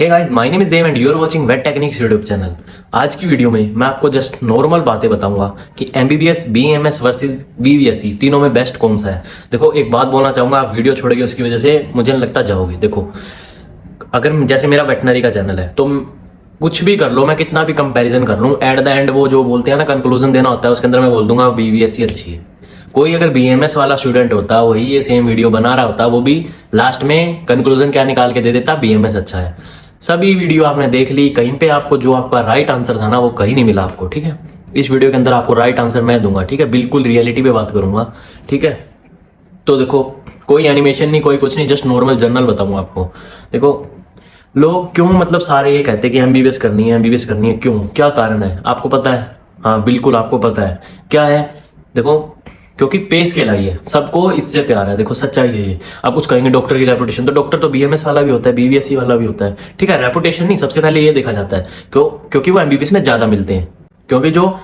Hey guys, my name is Dev and you are watching vet techniques YouTube channel. आज की video में मैं आपको जस्ट नॉर्मल बातें बताऊंगा कि एमबीबीएस, बीएमएस वर्सेस बीवीएससी तीनों में बेस्ट कौन सा है। देखो, एक बात बोलना चाहूंगा, आप वीडियो छोड़ोगे उसकी वजह से मुझे नहीं लगता जाओगे। देखो, अगर जैसे मेरा वेटनरी का चैनल है तो कुछ भी कर लो, मैं कितना भी कंपैरिजन कर लूँ, एट द एंड वो जो बोलते हैं ना, कंक्लूजन देना होता है, उसके अंदर मैं बोल दूंगा बीवीएससी अच्छी है। कोई अगर बीएमएस वाला स्टूडेंट होता, वही ये सेम वीडियो बना रहा होता, वो भी लास्ट में कंक्लूजन क्या निकाल के दे देता, बीएमएस अच्छा है। सभी वीडियो आपने देख ली, कहीं पे आपको जो आपका राइट आंसर था ना, वो कहीं नहीं मिला आपको। ठीक है, इस वीडियो के अंदर आपको राइट आंसर मैं दूंगा। ठीक है, बिल्कुल रियलिटी पे बात करूंगा। ठीक है, तो देखो, कोई एनिमेशन नहीं, कोई कुछ नहीं, जस्ट नॉर्मल जर्नल बताऊंगा आपको। देखो, लोग क्यों मतलब सारे ये कहते हैं कि एमबीबीएस करनी है, एमबीबीएस करनी है, क्यों, क्या कारण है आपको पता है? हाँ बिल्कुल आपको पता है क्या है। देखो, क्योंकि पे स्केल आई है, सबको इससे प्यार है। देखो, सच्चाई है ये। आप कुछ कहेंगे डॉक्टर की रेपुटेशन, तो डॉक्टर तो बीएमएस वाला भी होता है, बीवीएससी वाला भी होता है। ठीक है, रेपुटेशन नहीं, सबसे पहले ये देखा जाता है क्योंकि वो एमबीबीएस में ज्यादा मिलते हैं। क्योंकि जो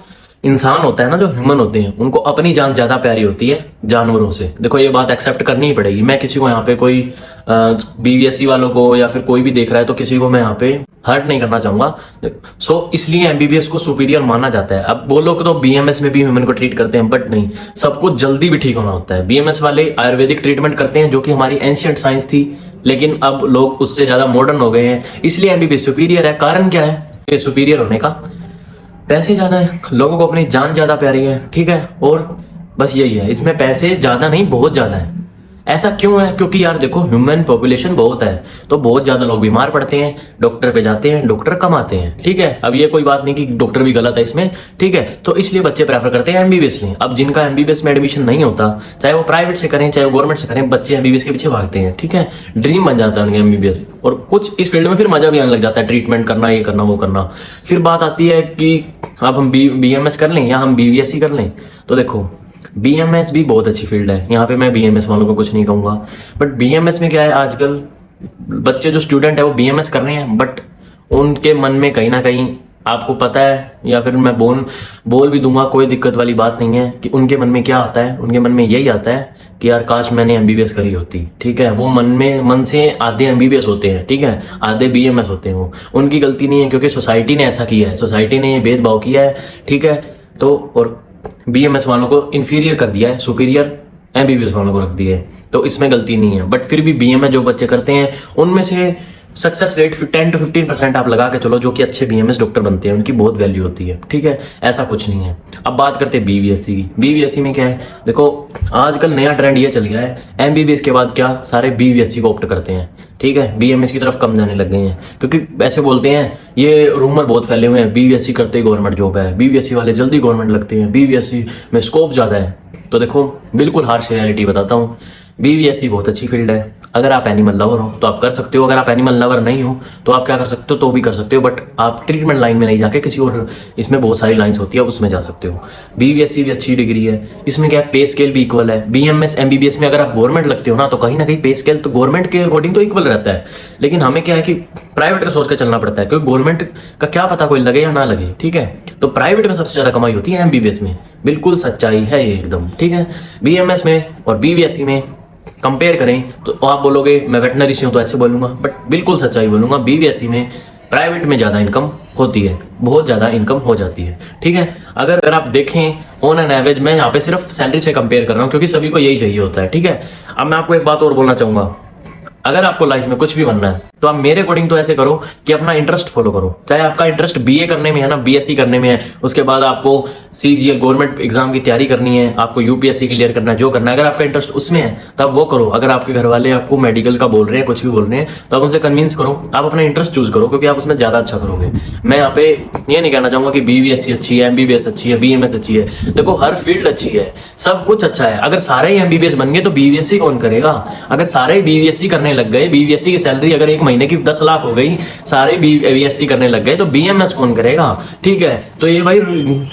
इंसान होता है ना, जो ह्यूमन होते हैं, उनको अपनी जान ज्यादा प्यारी होती है जानवरों से। देखो, ये बात एक्सेप्ट करनी ही पड़ेगी। मैं किसी को यहाँ पे कोई बीवीएससी वालों को या फिर कोई भी देख रहा है तो किसी को मैं यहाँ पे हर्ट नहीं करना चाहूंगा। सो इसलिए एमबीबीएस को सुपीरियर माना जाता है। अब वो लोग तो बीएमएस में भी ह्यूमन को ट्रीट करते हैं, बट नहीं, सबको जल्दी भी ठीक होना होता है। बीएमएस वाले आयुर्वेदिक ट्रीटमेंट करते हैं, जो कि हमारी एंशियंट साइंस थी, लेकिन अब लोग उससे ज्यादा मॉडर्न हो गए हैं, इसलिए एमबीबीएस सुपीरियर है। कारण क्या है ये सुपीरियर होने का? पैसे ज्यादा है, लोगों को अपनी जान ज्यादा प्यारी है। ठीक है, और बस यही है, इसमें पैसे ज्यादा नहीं, बहुत ज्यादा है। ऐसा क्यों है? क्योंकि यार देखो, ह्यूमन पॉपुलेशन बहुत है, तो बहुत ज्यादा लोग बीमार पड़ते हैं, डॉक्टर पे जाते हैं, डॉक्टर कम आते हैं। ठीक है, अब ये कोई बात नहीं कि डॉक्टर भी गलत है इसमें। ठीक है, तो इसलिए बच्चे प्रेफर करते हैं एमबीबीएस में। अब जिनका एमबीबीएस में एडमिशन नहीं होता, चाहे वो प्राइवेट से करें चाहे वो गवर्नमेंट से करें, बच्चे एमबीबीएस के पीछे भागते हैं। ठीक है, ड्रीम बन जाता है उनका एमबीबीएस, और कुछ इस फील्ड में फिर मजा भी आने लग जाता है, ट्रीटमेंट करना, ये करना, वो करना। फिर बात आती है कि अब हम बीएमएस कर लें या हम बीवीएससी कर लें। तो देखो, बीएमएस भी बहुत अच्छी फील्ड है, यहाँ पे मैं बीएमएस वालों को कुछ नहीं कहूँगा, बट बीएमएस में क्या है, आजकल बच्चे जो स्टूडेंट है वो बीएमएस कर रहे हैं, बट उनके मन में कहीं ना कहीं, आपको पता है, या फिर मैं बोल भी दूंगा, कोई दिक्कत वाली बात नहीं है, कि उनके मन में क्या आता है। उनके मन में यही आता है कि यार काश मैंने एमबीबीएस करी होती। ठीक है, वो मन से आधे एमबीबीएस होते हैं, ठीक है, आधे बीएमएस होते हैं। वो उनकी गलती नहीं है, क्योंकि सोसाइटी ने ऐसा किया है, सोसाइटी ने ये भेदभाव किया है। ठीक है, तो और बीएमएस वालों को इंफीरियर कर दिया है, सुपीरियर एमबीबीएस वालों को रख दिया है, तो इसमें गलती नहीं है। बट फिर भी बीएमएस जो बच्चे करते हैं, उनमें से सक्सेस रेट 10 to 15% आप लगा के चलो, जो कि अच्छे बीएमएस डॉक्टर बनते हैं, उनकी बहुत वैल्यू होती है। ठीक है, ऐसा कुछ नहीं है। अब बात करते हैं बीवीएससी की। बीवीएससी में क्या है, देखो, आजकल नया ट्रेंड ये चल गया है, एमबीबीएस के बाद क्या सारे बीवीएससी को ऑप्ट करते हैं। ठीक है, बीएमएस की तरफ कम जाने लग गए हैं, क्योंकि ऐसे बोलते हैं, ये रूमर बहुत फैले हुए हैं, बीवीएससी करते ही गवर्नमेंट जॉब है, बीवीएससी वाले जल्दी गवर्नमेंट लगते हैं, बीवीएससी में स्कोप ज्यादा है। तो देखो, बिल्कुल हार्श रियलिटी बताता हूँ, बीवीएससी बहुत अच्छी फील्ड है। अगर आप एनिमल लवर हो तो आप कर सकते हो, अगर आप एनिमल लवर नहीं हो तो आप क्या कर सकते हो, तो भी कर सकते हो, बट आप ट्रीटमेंट लाइन में नहीं जाके किसी और, इसमें बहुत सारी लाइंस होती है, उसमें जा सकते हो। बीवीएससी भी अच्छी डिग्री है, इसमें क्या है, पे स्केल भी इक्वल है। बीएमएस एमबीबीएस में अगर आप गवर्नमेंट लगते हो ना, तो कहीं ना कहीं पे स्केल तो गवर्नमेंट के अकॉर्डिंग तो इक्वल रहता है, लेकिन हमें क्या है कि प्राइवेट का सोच कर चलना पड़ता है, क्योंकि गवर्नमेंट का क्या पता कोई लगे या ना लगे। ठीक है, तो प्राइवेट में सबसे ज्यादा कमाई होती है एमबीबीएस में, बिल्कुल सच्चाई है ये एकदम। ठीक है, बीएमएस में और बीवीएससी में कंपेयर करें तो आप बोलोगे मैं वेटनरी से हूं तो ऐसे बोलूंगा, बट बिल्कुल सच्चाई बोलूंगा, बीवीएससी में प्राइवेट में ज्यादा इनकम होती है, बहुत ज्यादा इनकम हो जाती है। ठीक है, अगर आप देखें ऑन एन एवरेज, मैं यहाँ पे सिर्फ सैलरी से कंपेयर कर रहा हूँ, क्योंकि सभी को यही चाहिए होता है। ठीक है, अब मैं आपको एक बात और बोलना चाहूंगा, अगर आपको लाइफ में कुछ भी बनना है तो आप मेरे अकॉर्डिंग तो ऐसे करो कि अपना इंटरेस्ट फॉलो करो। चाहे आपका इंटरेस्ट बीए करने में है ना, बीएससी करने में है, उसके बाद आपको सीजीएल गवर्नमेंट एग्जाम की तैयारी करनी है, आपको यूपीएससी क्लियर करना है, जो करना है, अगर आपका इंटरेस्ट उसमें है तब वो करो। अगर आपके घर वाले आपको मेडिकल का बोल रहे हैं, कुछ भी बोल रहे हैं, तो आप उनसे कन्विंस करो, आप अपना इंटरेस्ट चूज करो, क्योंकि आप उसमें ज्यादा अच्छा करोगे। मैं यहाँ पे ये नहीं कहना चाहूंगा कि बीवीएससी अच्छी है, एमबीबीएस अच्छी है, बीएमएस अच्छी है। देखो, हर फील्ड अच्छी है, सब कुछ अच्छा है। अगर सारे ही एमबीबीएस बन गए तो बीवीएससी कौन करेगा? अगर सारे ही बीवीएससी करने लग गए, बीवीएससी की सैलरी अगर एक महीने की 10 लाख हो गई, सारे बीएससी करने लग गए, तो बीएमएस कौन करेगा? ठीक है, तो ये भाई,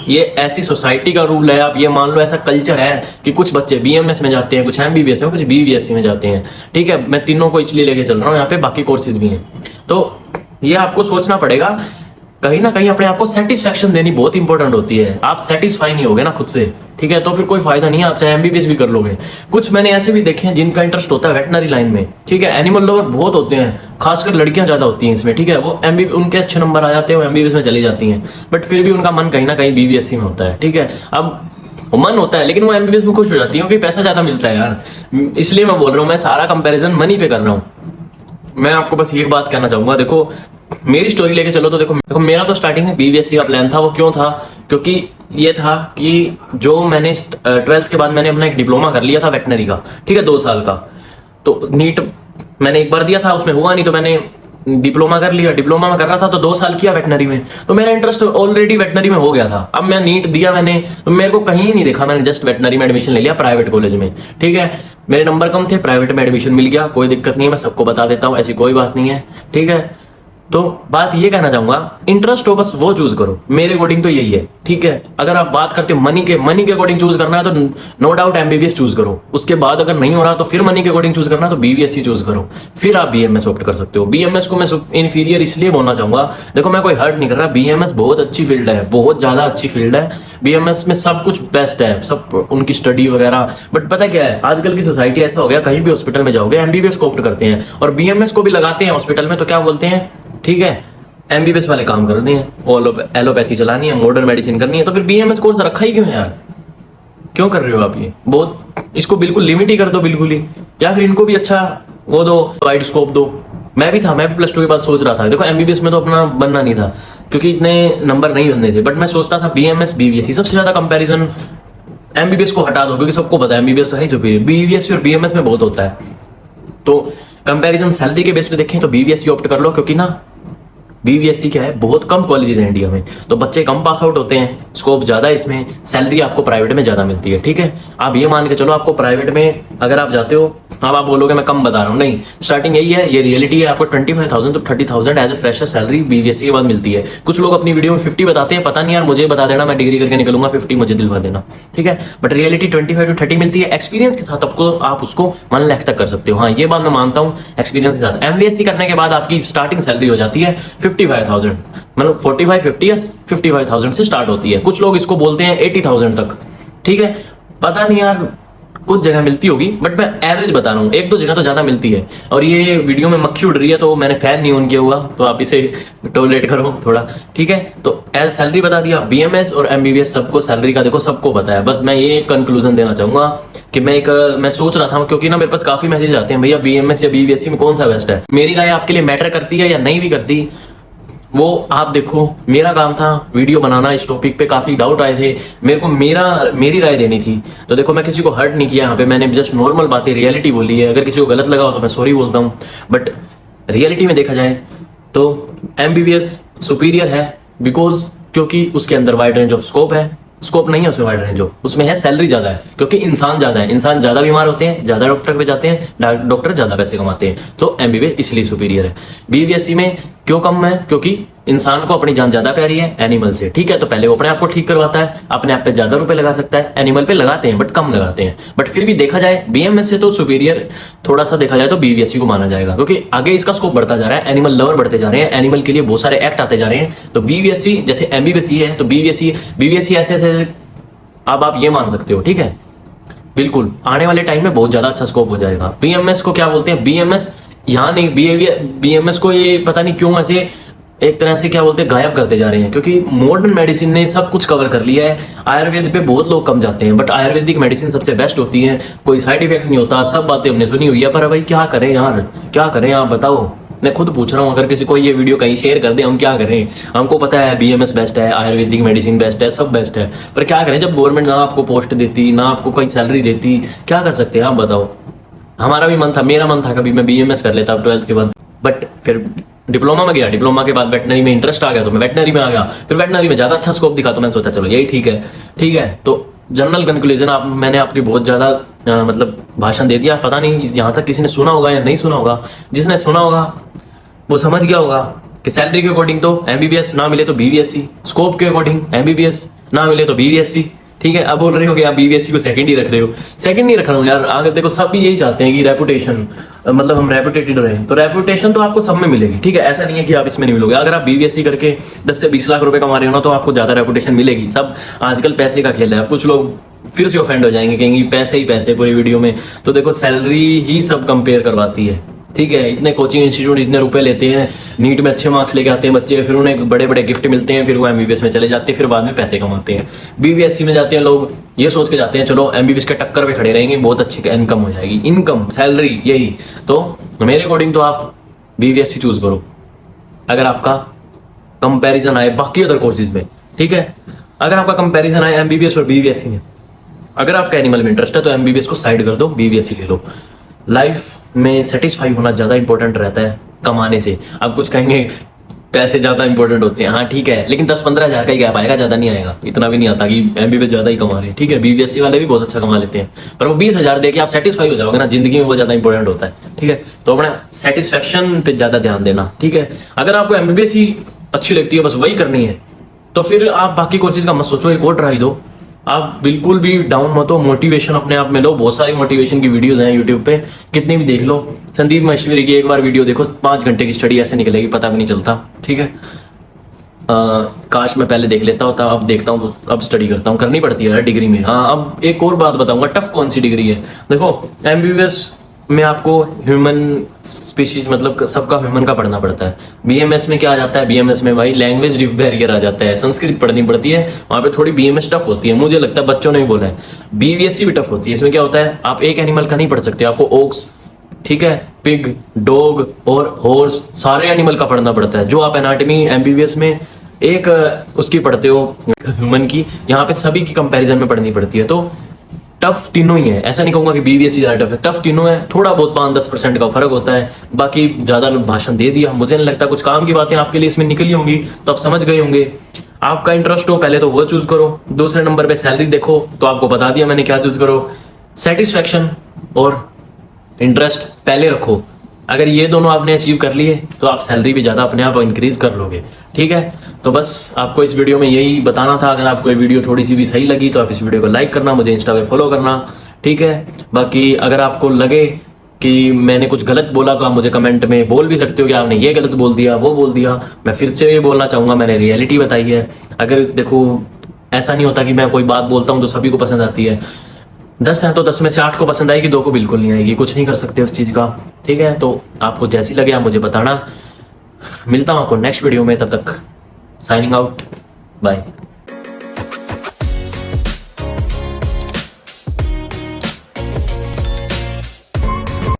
ये ऐसी सोसाइटी का रूल है। आप ये मान लो, ऐसा कल्चर है कि कुछ बच्चे बीएमएस में जाते हैं, कुछ एमबीबीएस में, कुछ बीवीएससी में जाते हैं। ठीक है, मैं तीनों को इसलिए लेके चल रहा हूँ, यहाँ पे बाकी कोर्सेज भी हैं, तो ये आपको सोचना पड़ेगा। कहीं ना कहीं अपने आप को सेटिस्फेक्शन देनी बहुत इंपॉर्टेंट होती है। आप सेटिस्फाई नहीं होगे ना खुद से, ठीक है, तो फिर कोई फायदा नहीं है, आप चाहे एमबीबीएस भी कर लोगे। कुछ मैंने ऐसे भी देखे हैं जिनका इंटरेस्ट होता है वेटनरी लाइन में, ठीक है, एनिमल लवर बहुत होते हैं, खासकर लड़कियां ज्यादा होती हैं इसमें, ठीक है, वो एमबी उनके अच्छे नंबर आ जाते हैं, वो एमबीबीएस में चली जाती हैं, बट फिर भी उनका मन कहीं ना कहीं बीबीएससी में होता है, ठीक है। अब मन होता है लेकिन वो एमबीबीएस में खुश हो जाती है क्योंकि पैसा ज्यादा मिलता है यार, इसलिए मैं बोल रहा हूँ, मैं सारा कंपैरिजन मनी पे कर रहा हूँ। मैं आपको बस ये बात कहना चाहूंगा, देखो मेरी स्टोरी लेके चलो तो देखो मेरा तो स्टार्टिंग में बीबीएससी का प्लान था। वो क्यों था? क्योंकि ये था कि जो मैंने 12th के बाद मैंने अपना एक डिप्लोमा कर लिया था वेटनरी का, ठीक है, 2 साल का, तो नीट मैंने एक बार दिया था, उसमें हुआ नहीं, तो मैंने डिप्लोमा कर लिया। डिप्लोमा में कर रहा था तो 2 साल किया वेटनरी में, तो मेरा इंटरेस्ट ऑलरेडी वेटनरी में हो गया था। अब मैं नीट दिया मैंने, तो मेरे को कहीं नहीं देखा, मैंने जस्ट वेटनरी में एडमिशन ले लिया प्राइवेट कॉलेज में, ठीक है। मेरे नंबर कम थे, प्राइवेट में एडमिशन मिल गया, कोई दिक्कत नहीं है, मैं सबको बता देता हूँ, ऐसी कोई बात नहीं है, ठीक है। तो बात ये कहना चाहूंगा, इंटरेस्ट हो बस वो चूज करो, मेरे अकॉर्डिंग तो यही है, ठीक है। अगर आप बात करते हो मनी के अकॉर्डिंग चूज करना है तो नो डाउट एमबीबीएस चूज करो। उसके बाद अगर नहीं हो रहा तो फिर मनी के अकॉर्डिंग चूज करना है तो बीबीएससी चूज करो, फिर आप बीएमएस ऑप्ट कर सकते हो। बीएमएस को मैं इन्फीरियर इसलिए बोलना चाहूंगा, देखो मैं कोई हर्ट नहीं कर रहा, बीएमएस बहुत अच्छी फील्ड है, बहुत ज्यादा अच्छी फील्ड है, बीएमएस में सब कुछ बेस्ट है, सब उनकी स्टडी वगैरह, बट पता क्या है, आजकल की सोसाइटी ऐसा हो गया, कहीं भी हॉस्पिटल में जाओगे एमबीबीएस को ऑप्ट करते हैं और बीएमएस को भी लगाते हैं हॉस्पिटल में, तो क्या बोलते हैं, ठीक है, एमबीबीएस वाले काम करने हैं, एलोपैथी चलानी है, मॉडर्न मेडिसिन करनी है, तो फिर बीएमएस कोर्स रखा ही क्यों है यार? क्यों कर रहे हो आप ये? बहुत इसको बिल्कुल लिमिट ही कर दो बिल्कुल ही, या फिर इनको भी अच्छा वो दो, वाइड स्कोप दो। मैं भी +2 के बाद सोच रहा था, देखो एमबीबीएस में तो अपना बनना नहीं था क्योंकि इतने नंबर नहीं बनने थे, बट मैं सोचता था बीएमएस बीबीएससी सबसे ज्यादा कंपैरिजन एमबीबीएस को हटा दो क्योंकि सबको पता है एमबीबीएस तो है ही सुपीरियर, बीबीएससी और बीएमएस में बहुत होता है। तो कंपैरिजन सैलरी के बेस पे देखें तो बीबीएससी ऑप्ट कर लो, क्योंकि ना बीबीएससी क्या है, बहुत कम कॉलेजेस हैं इंडिया में, तो बच्चे कम पास आउट होते हैं, स्कोप ज्यादा है इसमें, सैलरी आपको प्राइवेट में ज्यादा मिलती है, ठीक है। आप ये मान के चलो आपको प्राइवेट में अगर आप जाते हो, अब आप बोलोगे मैं कम बता रहा हूँ, नहीं, स्टार्टिंग यही है, ये रियलिटी है, आपको 25,000 to 30,000 as a fresher salary BBSC के बाद मिलती है। कुछ लोग अपनी वीडियो में 50 बताते हैं, पता नहीं यार, मुझे बता देना, मैं डिग्री करके निकलूंगा, 50 मुझे दिलवा देना, ठीक है, बट रियलिटी 25 to 30 मिलती है। एक्सपीरियंस के साथ आपको आप उसको 1 लाख तक कर सकते हो, हाँ ये बात मैं मानता हूँ, एक्सपीरियंस के साथ। एमबीएससी करने के बाद आपकी स्टार्टिंग सैलरी हो जाती है 55,000, मतलब 45, 50 या 55,000 से स्टार्ट होती है। कुछ लोग इसको बोलते हैं 80,000 तक, ठीक है, पता नहीं यार, कुछ जगह मिलती होगी, बट मैं एवरेज बता रहा हूँ, 1-2 जगह तो ज्यादा मिलती है। और ये वीडियो में मक्खी उड़ रही है तो मैंने फैन नहीं ऑन किया हुआ, तो आप इसे टॉलरेट करो थोड़ा, ठीक है। तो एज सैलरी बता दिया, बीएमएस और एमबीबीएस सबको सैलरी का देखो सबको पता है। बस मैं ये कंक्लूजन देना चाहूंगा कि मैं सोच रहा था, क्योंकि ना मेरे पास काफी मैसेज आते हैं, भैया बीएमएस या बीबीएससी में कौन सा बेस्ट है। मेरी राय आपके लिए मैटर करती है या नहीं भी करती, वो आप देखो। मेरा काम था वीडियो बनाना, इस टॉपिक पे काफी डाउट आए थे, मेरे को मेरी राय देनी थी, तो देखो मैं किसी को हर्ट नहीं किया यहाँ पे, मैंने जस्ट नॉर्मल बातें रियलिटी बोली है। अगर किसी को गलत लगा हो तो मैं सॉरी बोलता हूँ, बट रियलिटी में देखा जाए तो एमबीबीएस सुपीरियर है, बिकॉज क्योंकि उसके अंदर वाइड रेंज ऑफ स्कोप है, स्कोप नहीं है उसमें वाइड रेंज ऑफ, उसमें है सैलरी ज्यादा है, क्योंकि इंसान ज्यादा है, इंसान ज्यादा बीमार होते हैं, ज्यादा डॉक्टर पे जाते हैं, डॉक्टर ज्यादा पैसे कमाते हैं, तो एमबीबीएस इसलिए सुपीरियर है। बीबीएससी में क्यों कम है? क्योंकि इंसान को अपनी जान ज्यादा प्यारी है एनिमल से, ठीक है, तो पहले वो अपने आप को ठीक करवाता है, अपने आप पे ज्यादा रुपए लगा सकता है, एनिमल पे लगाते हैं बट कम लगाते हैं, बट फिर भी देखा जाए बीएमएस से तो सुपीरियर थोड़ा सा देखा जाए तो बीबीएससी को माना जाएगा, क्योंकि आगे इसका स्कोप बढ़ता जा रहा है, एनिमल लवर बढ़ते जा रहे हैं, एनिमल के लिए बहुत सारे एक्ट आते जा रहे हैं, तो बीबीएससी जैसे एमबीबीएस है तो बीबीएससी ऐसे अब आप ये मान सकते हो, ठीक है, बिल्कुल आने वाले टाइम में बहुत ज्यादा अच्छा स्कोप हो जाएगा। बीएमएस को क्या बोलते हैं, बीएमएस यहाँ नहीं, बीएमएस को ये पता नहीं क्यों ऐसे एक तरह से क्या बोलते हैं गायब करते जा रहे हैं, क्योंकि मॉडर्न मेडिसिन ने सब कुछ कवर कर लिया है। आयुर्वेद पे बहुत लोग कम जाते हैं, बट आयुर्वेदिक मेडिसिन सबसे बेस्ट होती है, कोई साइड इफेक्ट नहीं होता, सब बातें हमने सुनी हुई है, पर भाई क्या करें यार, क्या करें आप बताओ, मैं खुद पूछ रहा हूँ, अगर किसी को ये वीडियो कहीं शेयर कर दे, हम क्या करें? हमको पता है बीएमएस बेस्ट है, आयुर्वेदिक मेडिसिन बेस्ट है, सब बेस्ट है, पर क्या करें जब गवर्नमेंट ना आपको पोस्ट देती, ना आपको कोई सैलरी देती, क्या कर सकते हैं आप बताओ। हमारा भी मन था, मेरा मन था कभी मैं बीएमएस कर लेता 12th के बाद, बट फिर डिप्लोमा में गया, डिप्लोमा के बाद वेटनरी में इंटरेस्ट आ गया तो मैं वेटनरी में आ गया, फिर वेटनरी में ज्यादा अच्छा स्कोप दिखा तो मैंने सोचा चलो यही ठीक है, ठीक है। तो जनरल कंक्लूजन मैंने आपकी बहुत ज्यादा मतलब भाषण दे दिया, पता नहीं यहाँ तक किसी ने सुना होगा या नहीं सुना होगा, जिसने सुना होगा वो समझ गया होगा कि सैलरी के अकॉर्डिंग तो एमबीबीएस, ना मिले तो बीबीएससी, स्कोप के अकॉर्डिंग एमबीबीएस, ना मिले तो बीबीएससी, ठीक है, अब बोल रहे हो कि आप बीबीएससी को सेकंड ही रख रहे हो। सेकंड नहीं रख रहा हूँ यार, आगे देखो सब भी यही चाहते हैं कि रेपुटेशन, मतलब हम रेपुटेटेड रहें, तो रेपुटेशन तो आपको सब में मिलेगी। ठीक है, ऐसा नहीं है कि आप इसमें नहीं मिलोगे। अगर आप बीबीएससी करके 10 से 20 लाख रुपए कमा रहे हो ना, तो आपको ज्यादा रेपुटेशन मिलेगी। सब आजकल पैसे का खेल है। कुछ लोग फिर से ऑफेंड हो जाएंगे, कहेंगे पैसे ही पैसे पूरी वीडियो में। तो देखो सैलरी ही सब कंपेयर करवाती है। ठीक है, इतने कोचिंग इंस्टीट्यूट इतने रुपए लेते हैं, नीट में अच्छे मार्क्स लेके आते हैं बच्चे, फिर उन्हें बड़े बड़े गिफ्ट मिलते हैं, फिर वो एमबीबीएस में चले जाते हैं, फिर बाद में पैसे कमाते हैं। बीबीएससी में जाते हैं लोग ये सोच के जाते हैं चलो एमबीबीएस के टक्कर पे खड़े रहेंगे, बहुत अच्छी इनकम हो जाएगी, इनकम सैलरी यही। तो मेरे अकॉर्डिंग तो आप बीबीएससी चूज करो अगर आपका कंपैरिजन आए बाकी अदर कोर्सेज में। ठीक है, अगर आपका कंपैरिजन आए एमबीबीएस और बीबीएससी में, अगर आपका एनिमल में इंटरेस्ट है तो एमबीबीएस को साइड कर दो, बीबीएससी ले लो। लाइफ में सेटिस्फाई होना ज्यादा इंपॉर्टेंट रहता है कमाने से। आप कुछ कहेंगे पैसे ज्यादा इंपॉर्टेंट होते हैं, हाँ ठीक है, लेकिन 10-15 हजार का ही गैप आएगा, ज्यादा नहीं आएगा। इतना भी नहीं आता कि एमबीबीएस ज्यादा ही कमा रहे हैं। ठीक है, बीबीएससी वाले भी बहुत अच्छा कमा लेते हैं, पर वो 20,000 दे के आप सेटिस्फाई हो जाओगे ना, जिंदगी में वो ज्यादा इंपॉर्टेंट होता है। ठीक है, तो अपना सेटिस्फेक्शन पे ज्यादा ध्यान देना। ठीक है, अगर आपको एमबीबीएस ही अच्छी लगती है, बस वही करनी है, तो फिर आप बाकी कोर्सेज का मत सोचो, एक और ट्राई दो। आप बिल्कुल भी डाउन मत हो, मोटिवेशन अपने आप में लो। बहुत सारी मोटिवेशन की वीडियोस हैं यूट्यूब पे, कितनी भी देख लो। संदीप महेश्वरी की एक बार वीडियो देखो, 5 घंटे की स्टडी ऐसे निकलेगी, पता भी नहीं चलता। ठीक है, काश मैं पहले देख लेता होता, अब देखता हूँ तो अब स्टडी करता हूँ, करनी पड़ती है डिग्री में। हाँ, अब एक और बात बताऊंगा, टफ कौन सी डिग्री है। देखो एमबीबीएस में आपको ह्यूमन स्पीशीज, मतलब सबका ह्यूमन का पढ़ना पड़ता है। बीएमएस में क्या आ जाता है, बीएमएस में भाई लैंग्वेज बैरियर आ जाता है, संस्कृत पढ़नी पड़ती है, वहां पे थोड़ी बीएमएस टफ होती है। मुझे लगता है बच्चों ने भी बोला है बीबीएससी भी टफ होती है। इसमें क्या होता है, आप एक एनिमल का नहीं पढ़ सकते, आपको ओक्स, ठीक है, पिग, डॉग और हॉर्स, सारे एनिमल का पढ़ना पड़ता है। जो आप एनाटॉमी एमबीबीएस में एक उसकी पढ़ते हो ह्यूमन की, यहाँ पे सभी की कंपैरिजन में पढ़नी पड़ती है। तो टफ तीनों ही है, ऐसा नहीं कहूंगा कि बीबीएससी ज्यादा टफ है, टफ तीनों है। थोड़ा बहुत 5-10% का फर्क होता है, बाकी ज्यादा भाषण दे दिया। मुझे नहीं लगता कुछ काम की बातें आपके लिए इसमें निकली होंगी, तो आप समझ गए होंगे। आपका इंटरेस्ट हो पहले तो वो चूज करो, दूसरे नंबर पे सैलरी देखो, तो आपको बता दिया मैंने क्या चूज करो। सेटिस्फेक्शन और इंटरेस्ट पहले रखो। अगर ये दोनों आपने अचीव कर लिए तो आप सैलरी भी ज्यादा अपने आप इंक्रीज कर लोगे। ठीक है, तो बस आपको इस वीडियो में यही बताना था। अगर आपको ये वीडियो थोड़ी सी भी सही लगी तो आप इस वीडियो को लाइक करना, मुझे इंस्टा पे फॉलो करना। ठीक है, बाकी अगर आपको लगे कि मैंने कुछ गलत बोला तो आप मुझे कमेंट में बोल भी सकते हो कि आपने ये गलत बोल दिया, वो बोल दिया। मैं फिर से ये बोलना चाहूंगा, मैंने रियलिटी बताई है। अगर देखो ऐसा नहीं होता कि मैं कोई बात बोलता हूँ तो सभी को पसंद आती है। 10 है तो 10 में से 8 को पसंद आएगी, 2 को बिल्कुल नहीं आएगी, कुछ नहीं कर सकते उस चीज़ का। ठीक है, तो आपको जैसी लगे आप मुझे बताना। मिलता हूँ आपको नेक्स्ट वीडियो में, तब तक साइनिंग आउट, बाय।